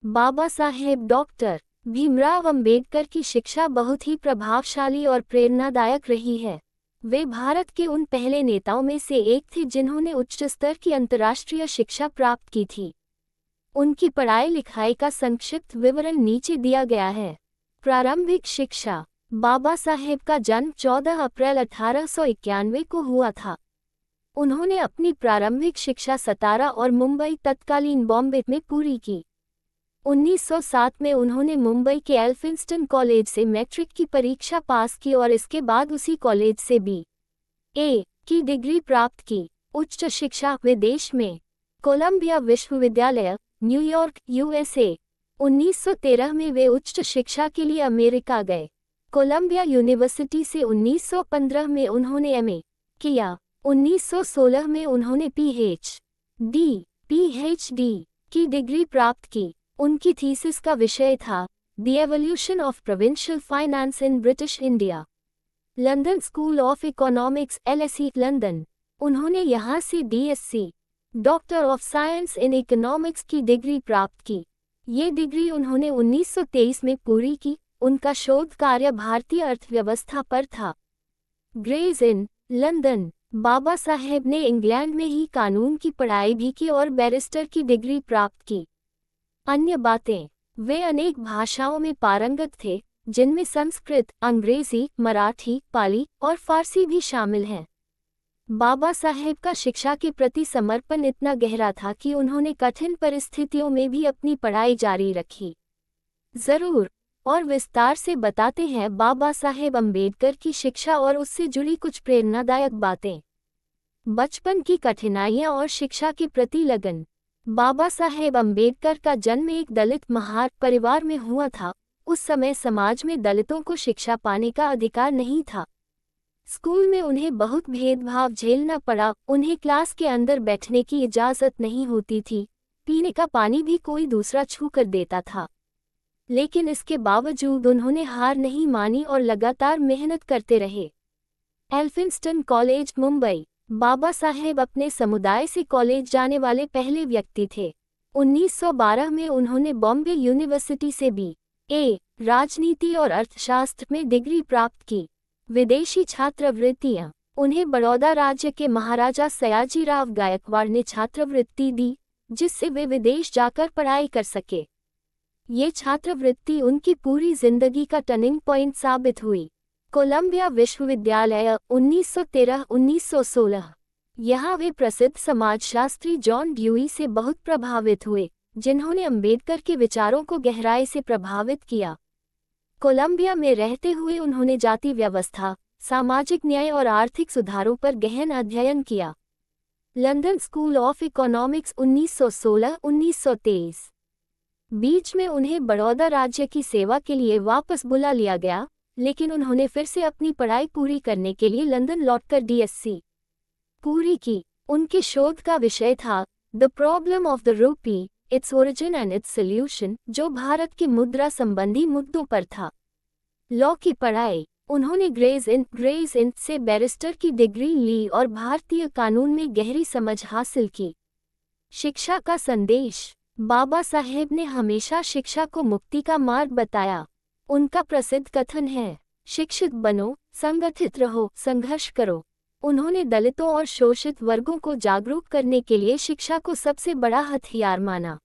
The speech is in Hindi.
बाबा साहेब डॉक्टर भीमराव अंबेडकर की शिक्षा बहुत ही प्रभावशाली और प्रेरणादायक रही है। वे भारत के उन पहले नेताओं में से एक थे जिन्होंने उच्च स्तर की अंतर्राष्ट्रीय शिक्षा प्राप्त की थी। उनकी पढ़ाई लिखाई का संक्षिप्त विवरण नीचे दिया गया है। प्रारंभिक शिक्षा। बाबा साहेब का जन्म 14 अप्रैल 1891 को हुआ था। उन्होंने अपनी प्रारंभिक शिक्षा सतारा और मुंबई तत्कालीन बॉम्बे में पूरी की। 1907 में उन्होंने मुंबई के एल्फिंस्टन कॉलेज से मैट्रिक की परीक्षा पास की और इसके बाद उसी कॉलेज से B.A. की डिग्री प्राप्त की। उच्च शिक्षा विदेश में। कोलंबिया विश्वविद्यालय, न्यूयॉर्क, USA। 1913 में वे उच्च शिक्षा के लिए अमेरिका गए। कोलंबिया यूनिवर्सिटी से 1915 में उन्होंने M.A. किया। 1916 में उन्होंने PhD की डिग्री प्राप्त की। उनकी थीसिस का विषय था the evolution of provincial finance in British India. London school of economics LSE London. उन्होंने यहाँ से DSc doctor of science in economics की डिग्री प्राप्त की। ये डिग्री उन्होंने 1923 में पूरी की। उनका शोध कार्य भारतीय अर्थव्यवस्था पर था। Graze in London. Baba Saheb ने इंग्लैंड में ही कानून की पढ़ाई भी की और बैरिस्टर की डिग्री प्राप्त की। अन्य बातें। वे अनेक भाषाओं में पारंगत थे, जिनमें संस्कृत, अंग्रेजी, मराठी, पाली और फारसी भी शामिल हैं। बाबा साहेब का शिक्षा के प्रति समर्पण इतना गहरा था कि उन्होंने कठिन परिस्थितियों में भी अपनी पढ़ाई जारी रखी। जरूर और विस्तार से बताते हैं बाबा साहेब अम्बेडकर की शिक्षा और उससे जुड़ी कुछ प्रेरणादायक बातें। बचपन की कठिनाइयां और शिक्षा के प्रति लगन। बाबा साहेब अम्बेडकर का जन्म एक दलित महार परिवार में हुआ था। उस समय समाज में दलितों को शिक्षा पाने का अधिकार नहीं था। स्कूल में उन्हें बहुत भेदभाव झेलना पड़ा। उन्हें क्लास के अंदर बैठने की इजाज़त नहीं होती थी। पीने का पानी भी कोई दूसरा छू कर देता था। लेकिन इसके बावजूद उन्होंने हार नहीं मानी और लगातार मेहनत करते रहे। एल्फिंस्टन कॉलेज, मुंबई। बाबा साहेब अपने समुदाय से कॉलेज जाने वाले पहले व्यक्ति थे। 1912 में उन्होंने बॉम्बे यूनिवर्सिटी से B.A. राजनीति और अर्थशास्त्र में डिग्री प्राप्त की। विदेशी छात्रवृत्तियां। उन्हें बड़ौदा राज्य के महाराजा सयाजीराव गायकवाड़ ने छात्रवृत्ति दी, जिससे वे विदेश जाकर पढ़ाई कर सके। ये छात्रवृत्ति उनकी पूरी जिंदगी का टर्निंग पॉइंट साबित हुई। कोलंबिया विश्वविद्यालय, 1913-1916। यहाँ वे प्रसिद्ध समाजशास्त्री जॉन ड्यूई से बहुत प्रभावित हुए, जिन्होंने अंबेडकर के विचारों को गहराई से प्रभावित किया। कोलंबिया में रहते हुए उन्होंने जाति व्यवस्था, सामाजिक न्याय और आर्थिक सुधारों पर गहन अध्ययन किया। London school of economics, 1916-1923। बीच में उन्हें बड़ौदा राज्य की सेवा के लिए वापस बुला लिया गया, लेकिन उन्होंने फिर से अपनी पढ़ाई पूरी करने के लिए लंदन लौटकर DSc पूरी की। उनके शोध का विषय था the problem of the rupee, its origin and it's solution, जो भारत के मुद्रा संबंधी मुद्दों पर था। लॉ की पढ़ाई। उन्होंने ग्रेज इन से बैरिस्टर की डिग्री ली और भारतीय कानून में गहरी समझ हासिल की। शिक्षा का संदेश। बाबा साहेब ने हमेशा शिक्षा को मुक्ति का मार्ग बताया। उनका प्रसिद्ध कथन है, शिक्षित बनो, संगठित रहो, संघर्ष करो। उन्होंने दलितों और शोषित वर्गों को जागरूक करने के लिए शिक्षा को सबसे बड़ा हथियार माना।